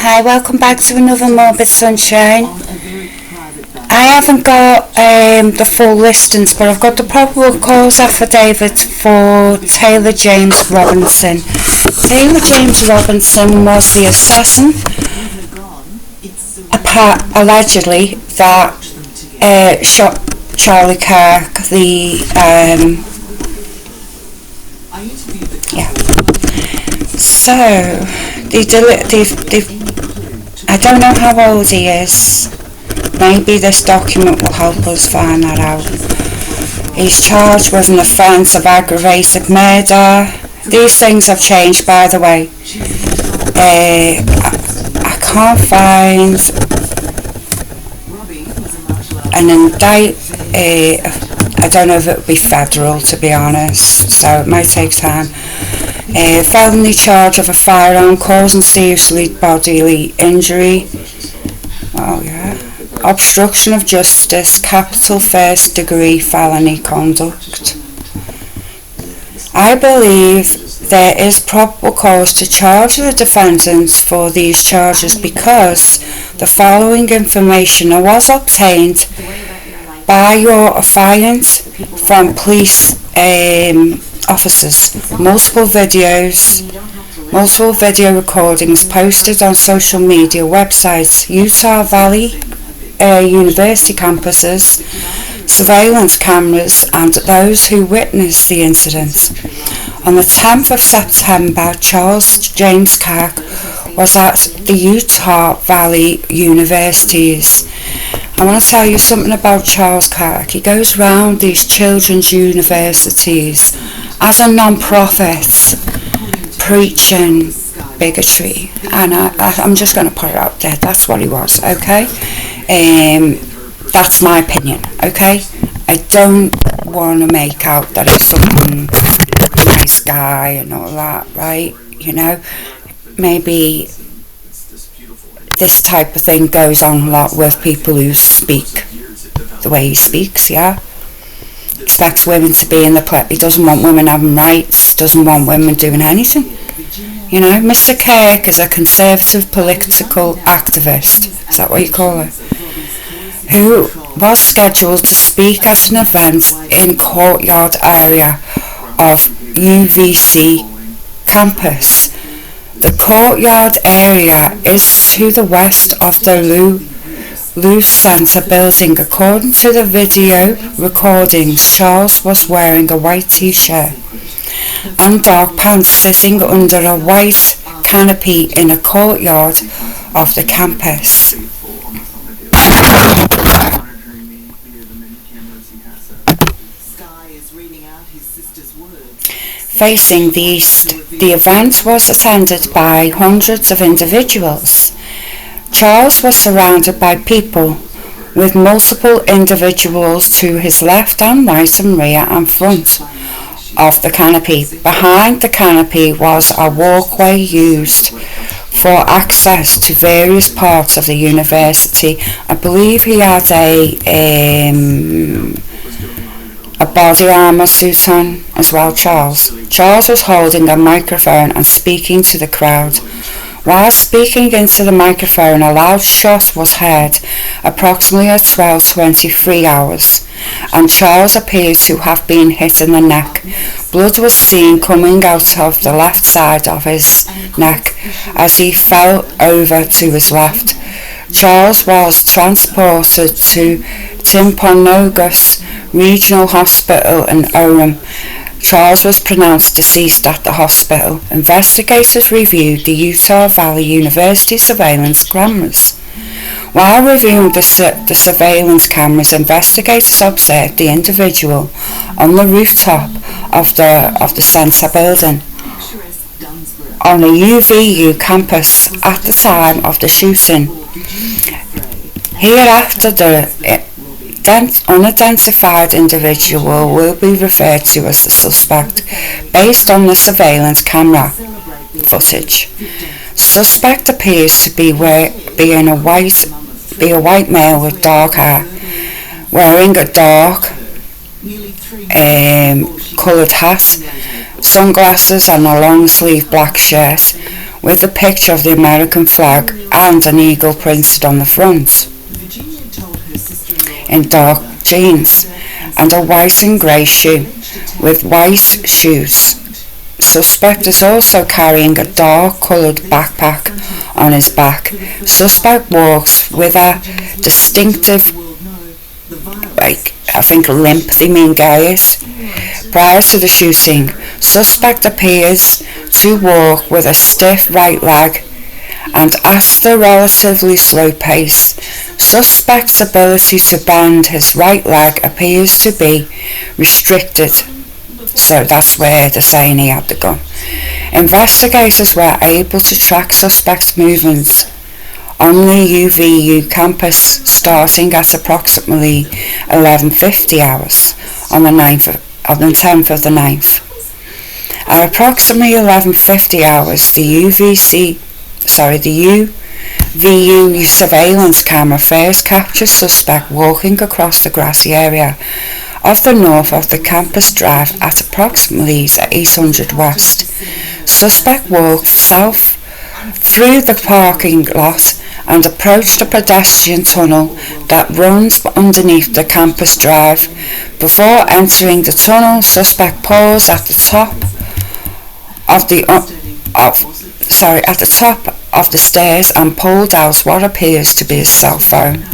Hi, welcome back to another Morbid Sunshine. I haven't got the full listings, but I've got the probable cause affidavit for Taylor James Robinson. Taylor James Robinson was the assassin, allegedly, that shot Charlie Kirk, So, I don't know how old he is. Maybe this document will help us find that out. He's charged with an offence of aggravated murder. These things have changed, by the way. I can't find an I don't know if it would be federal, to be honest, so it might take time. Felony charge of a firearm causing serious bodily injury. Obstruction of justice, capital first degree felony conduct. I believe there is probable cause to charge the defendants for these charges because the following information was obtained by your affiant from police officers. Multiple video recordings posted on social media websites, Utah Valley University campuses, surveillance cameras, and those who witnessed the incident. On the 10th of September, Charles James Kirk was at the Utah Valley Universities. I want to tell you something about Charles Kirk. He goes round these children's universities as a non-profit, preaching bigotry, and I'm just going to put it out there. That's what he was, okay? That's my opinion, okay? I don't want to make out that he's some nice guy and all that, right? You know, maybe this type of thing goes on a lot with people who speak the way he speaks, yeah? Expects women to be in the place. He doesn't want women having rights, doesn't want women doing anything. You know, Mr. Kirk is a conservative political activist, is that what you call it? Who was scheduled to speak at an event in courtyard area of UVC campus. The courtyard area is to the west of the Luce Center building. According to the video recordings, Charles was wearing a white t-shirt and dark pants, sitting under a white canopy in a courtyard of the campus. Facing the east, the event was attended by hundreds of individuals. Charles was surrounded by people, with multiple individuals to his left and right and rear and front of the canopy. Behind the canopy was a walkway used for access to various parts of the university. I believe he had a body armour suit on as well, Charles. Charles was holding a microphone and speaking to the crowd. While speaking into the microphone, a loud shot was heard approximately at 12:23 hours, and Charles appeared to have been hit in the neck. Blood was seen coming out of the left side of his neck as he fell over to his left. Charles was transported to Timpanogos Regional Hospital in Orem. Charles was pronounced deceased at the hospital. Investigators reviewed the Utah Valley University surveillance cameras. While reviewing the surveillance cameras, investigators observed the individual on the rooftop of the center building on the UVU campus at the time of the shooting. Hereafter, the unidentified individual will be referred to as the suspect based on the surveillance camera footage. Suspect appears to be a white male with dark hair, wearing a dark coloured hat, sunglasses and a long sleeve black shirt, with a picture of the American flag and an eagle printed on the front, in dark jeans, and a white and grey shoe with white shoes. Suspect is also carrying a dark coloured backpack on his back. Suspect walks with a distinctive, I think limp they mean gait. Prior to the shooting, suspect appears to walk with a stiff right leg and at a relatively slow pace. Suspect's ability to bend his right leg appears to be restricted, so that's where they're saying he had the gun. Investigators were able to track suspect's movements on the UVU campus starting at approximately 11:50 hours on the 10th of the 9th. At approximately 11:50 hours, the UVU surveillance camera first captured suspect walking across the grassy area of the north of the campus drive at approximately 800 west. Suspect walked south through the parking lot and approached a pedestrian tunnel that runs underneath the campus drive. Before entering the tunnel, suspect paused at the top of the stairs and pulled out what appears to be his cell phone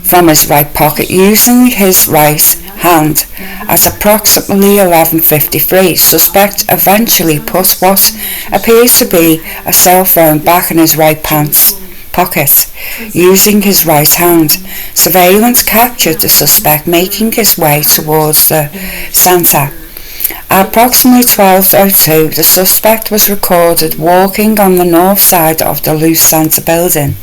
from his right pocket using his right hand. At approximately 11:53, suspect eventually put what appears to be a cell phone back in his right pants pocket using his right hand. Surveillance captured the suspect making his way towards the centre. At approximately 12:02, the suspect was recorded walking on the north side of the Loose Centre building,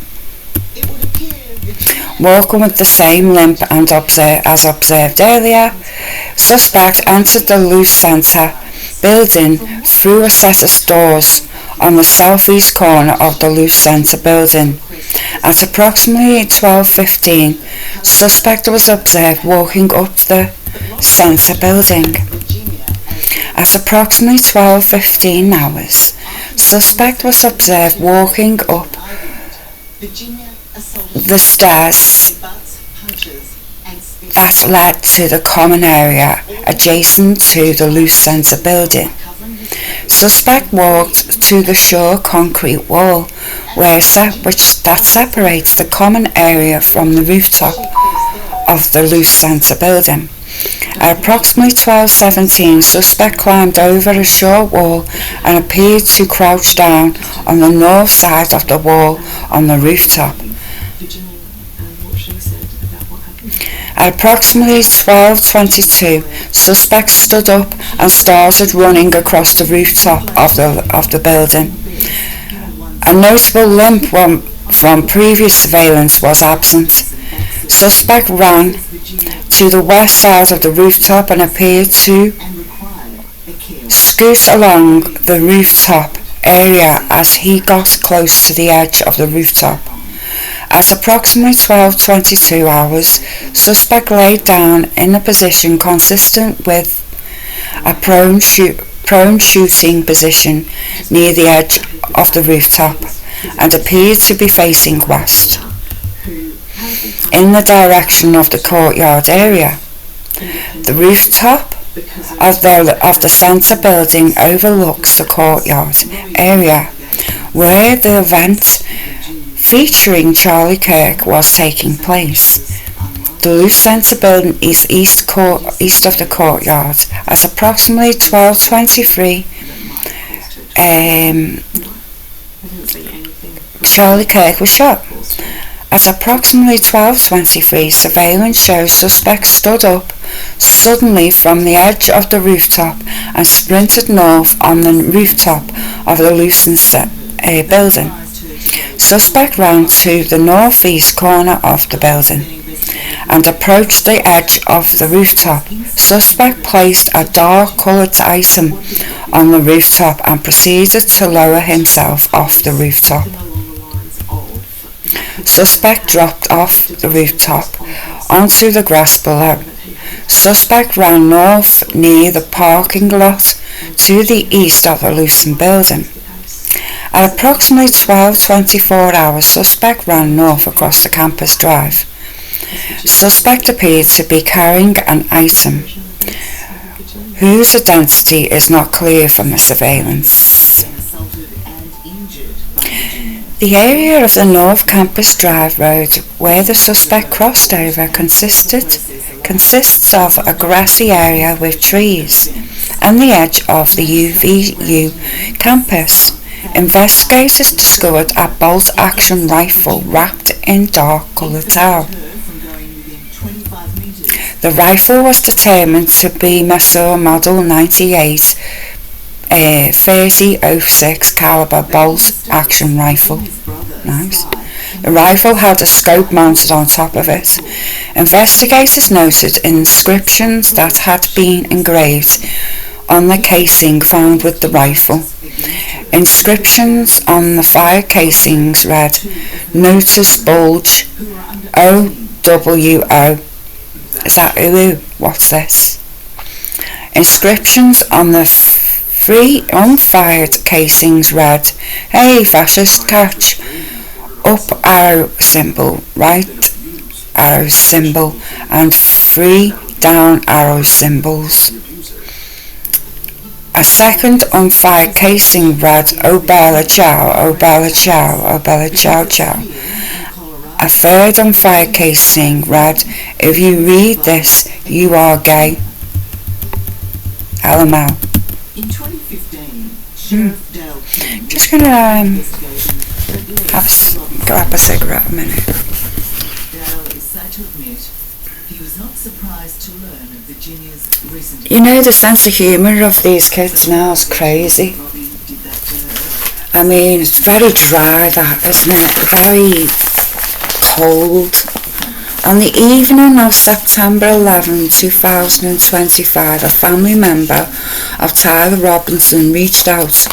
walking with the same limp and as observed earlier. Suspect entered the Loose Centre building through a set of stores on the southeast corner of the Loose Centre building. At approximately 12:15, suspect was observed walking up the Centre building. At approximately 12:15 hours, suspect was observed walking up the stairs that led to the common area adjacent to the Loose Centre building. Suspect walked to the shore concrete wall that separates the common area from the rooftop of the Loose Centre building. At approximately 12:17, suspect climbed over a short wall and appeared to crouch down on the north side of the wall on the rooftop. At approximately 12:22, suspect stood up and started running across the rooftop of the building. A notable limp from previous surveillance was absent. Suspect ran to the west side of the rooftop and appeared to scoot along the rooftop area as he got close to the edge of the rooftop. At approximately 12:22 hours, suspect laid down in a position consistent with a prone shooting position near the edge of the rooftop and appeared to be facing west, in the direction of the courtyard area. The rooftop of the centre building overlooks the courtyard area where the event featuring Charlie Kirk was taking place. The Loose Centre building is east of the courtyard. At approximately 12:23, Charlie Kirk was shot. At approximately 12:23, surveillance shows suspect stood up suddenly from the edge of the rooftop and sprinted north on the rooftop of the Loose Centre building. Suspect ran to the northeast corner of the building and approached the edge of the rooftop. Suspect placed a dark coloured item on the rooftop and proceeded to lower himself off the rooftop. Suspect dropped off the rooftop onto the grass below. Suspect ran north near the parking lot to the east of the Loose building. At approximately 12:24 hours, suspect ran north across the campus drive. Suspect appeared to be carrying an item whose identity is not clear from the surveillance. The area of the North Campus Drive road where the suspect crossed over consists of a grassy area with trees and the edge of the UVU campus. Investigators discovered a bolt-action rifle wrapped in dark-coloured towel. The rifle was determined to be Masur Model 98 .30-06 caliber bolt-action rifle. Nice. The rifle had a scope mounted on top of it. Investigators noted inscriptions that had been engraved on the casing found with the rifle. Inscriptions on the fire casings read, "Notice Bulge, OWO." Is that ooh? What's this? Inscriptions on the three unfired casings read, "Hey fascist, catch!" Up arrow symbol, right arrow symbol, and 3 down arrow symbols. A second unfired casing read, "Oh Bella Ciao, oh Bella Ciao, oh Bella Ciao Ciao." A third unfired casing read, "If you read this, you are gay. LML. In 2015, Sheriff Dale just gonna grab a cigarette a minute. Dale is sad to admit he was not surprised to learn of Virginia's recent. You know, the sense of humour of these kids now is crazy. I mean, it's very dry, that, isn't it? Very cold. On the evening of September 11, 2025, a family member of Tyler Robinson reached out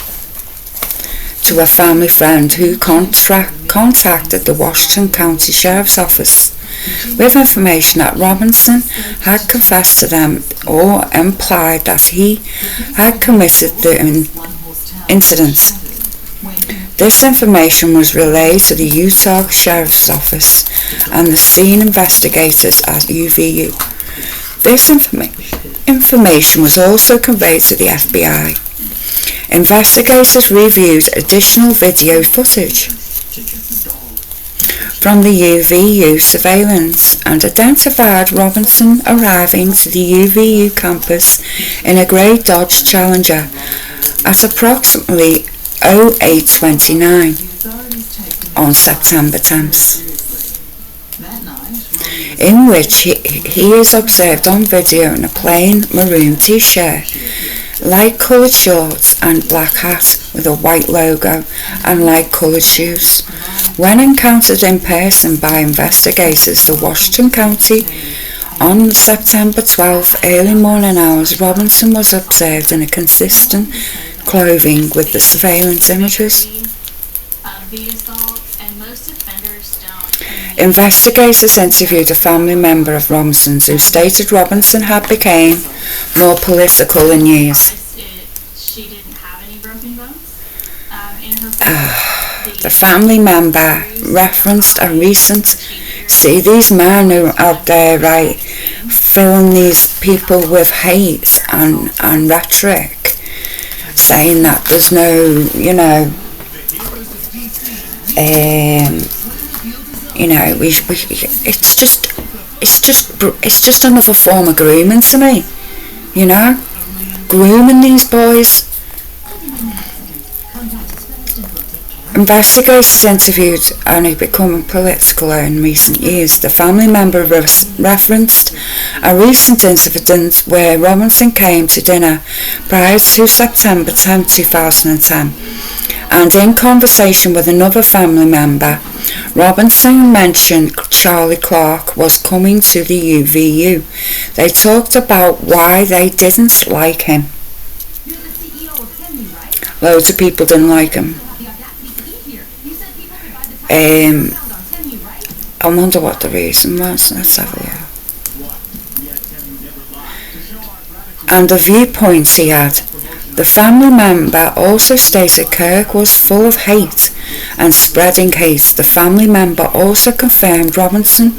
to a family friend who contacted the Washington County Sheriff's Office with information that Robinson had confessed to them or implied that he had committed the incident. This information was relayed to the Utah Sheriff's Office and the scene investigators at UVU. This information was also conveyed to the FBI. Investigators reviewed additional video footage from the UVU surveillance and identified Robinson arriving to the UVU campus in a grey Dodge Challenger at approximately 08:29 on September 10th, in which he is observed on video in a plain maroon t-shirt, light coloured shorts and black hat with a white logo and light coloured shoes. When encountered in person by investigators in Washington County on September 12th early morning hours, Robinson was observed in a consistent clothing with the surveillance images. Investigators interviewed a family member of Robinson's who stated Robinson had become more political in years. The family member referenced a recent, see these men who are out there, right, filling these people with hate and rhetoric, saying that there's no, it's just another form of grooming to me, grooming these boys. Investigators interviewed and he become political in recent years. The family member referenced a recent incident where Robinson came to dinner prior to September 10, 2010, and in conversation with another family member, Robinson mentioned Charlie Clark was coming to the UVU. They talked about why they didn't like him. Loads of people didn't like him. I wonder what the reason was. Let's have a look. And the viewpoints he had. The family member also stated Kirk was full of hate and spreading hate. The family member also confirmed Robinson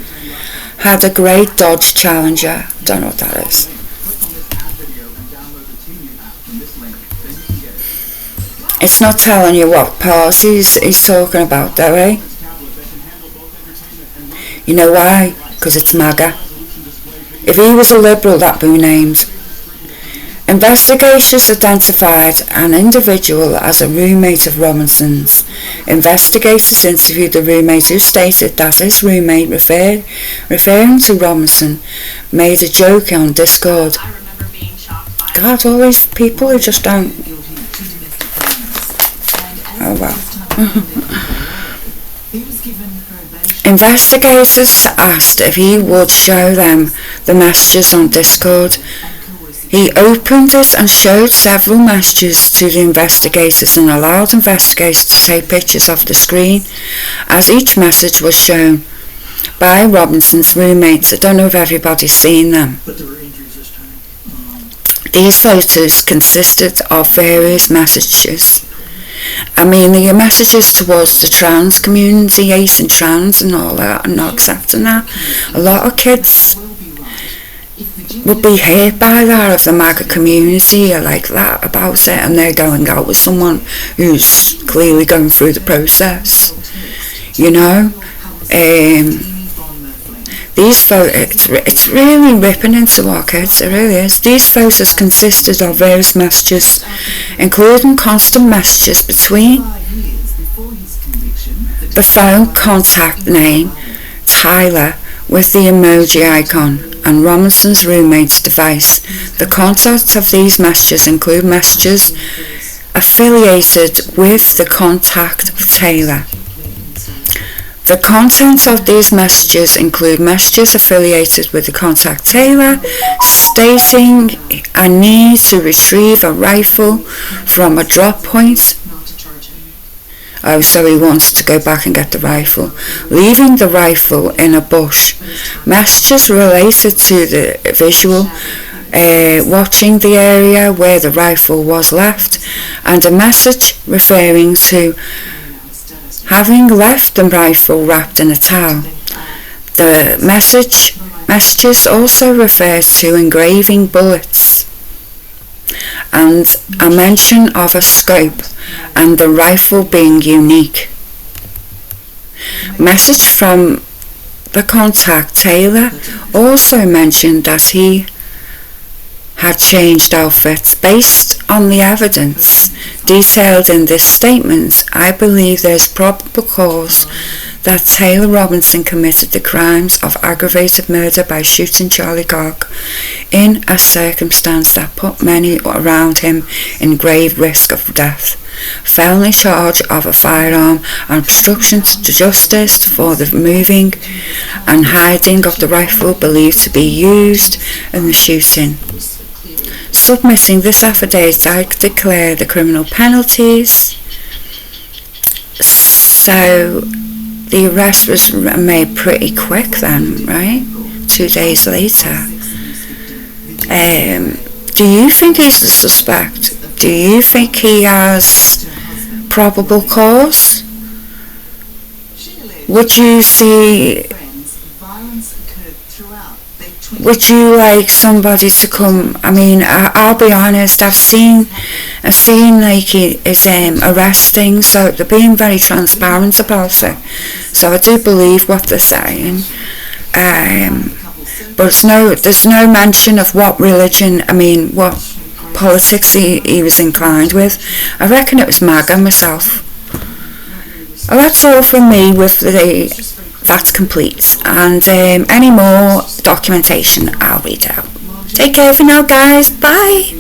had a grey Dodge Challenger. Don't know what that is. It's not telling you what party he's talking about though, eh? You know why? Because it's MAGA. If he was a Liberal, that'd be named. Investigators identified an individual as a roommate of Robinson's. Investigators interviewed the roommate, who stated that his roommate, referring to Robinson, made a joke on Discord. God, all these people who just don't... Oh well. Investigators asked if he would show them the messages on Discord. He opened it and showed several messages to the investigators and allowed investigators to take pictures of the screen as each message was shown by Robinson's roommates. I don't know if everybody's seen them. These photos consisted of various messages. I mean, the messages towards the trans community, hating trans and all that, and not accepting that. A lot of kids would be hurt by that if the MAGA community are like that about it, and they're going out with someone who's clearly going through the process, you know. These photos, it's really ripping into our kids, it really is. These photos consisted of various messages, including constant messages between the phone contact name Tyler with the emoji icon and Robinson's roommate's device. The content of these messages include messages affiliated with the contact of Taylor. The contents of these messages include messages affiliated with the contact Taylor, stating a need to retrieve a rifle from a drop point. Oh, so he wants to go back and get the rifle. Leaving the rifle in a bush. Messages related to the visual, watching the area where the rifle was left, and a message referring to having left the rifle wrapped in a towel. The messages also refers to engraving bullets and a mention of a scope and the rifle being unique. Message from the contact Taylor also mentioned that he had changed outfits. Based on the evidence detailed in this statement, I believe there is probable cause that Taylor Robinson committed the crimes of aggravated murder by shooting Charlie Cock in a circumstance that put many around him in grave risk of death. Felony charge of a firearm and obstruction to justice for the moving and hiding of the rifle believed to be used in the shooting. Submitting this affidavit, I declare the criminal penalties. So the arrest was made pretty quick then, right? 2 days later. Do you think he's the suspect? Do you think he has probable cause? Would you see... Would you like somebody to come? I mean, I'll be honest, I've seen like his arresting, so they're being very transparent about it. So I do believe what they're saying. But there's no mention of what religion, what politics he was inclined with. I reckon it was MAGA myself. Well, that's all from me with that's complete, and any more documentation I'll read out. Take care for now, guys. Bye.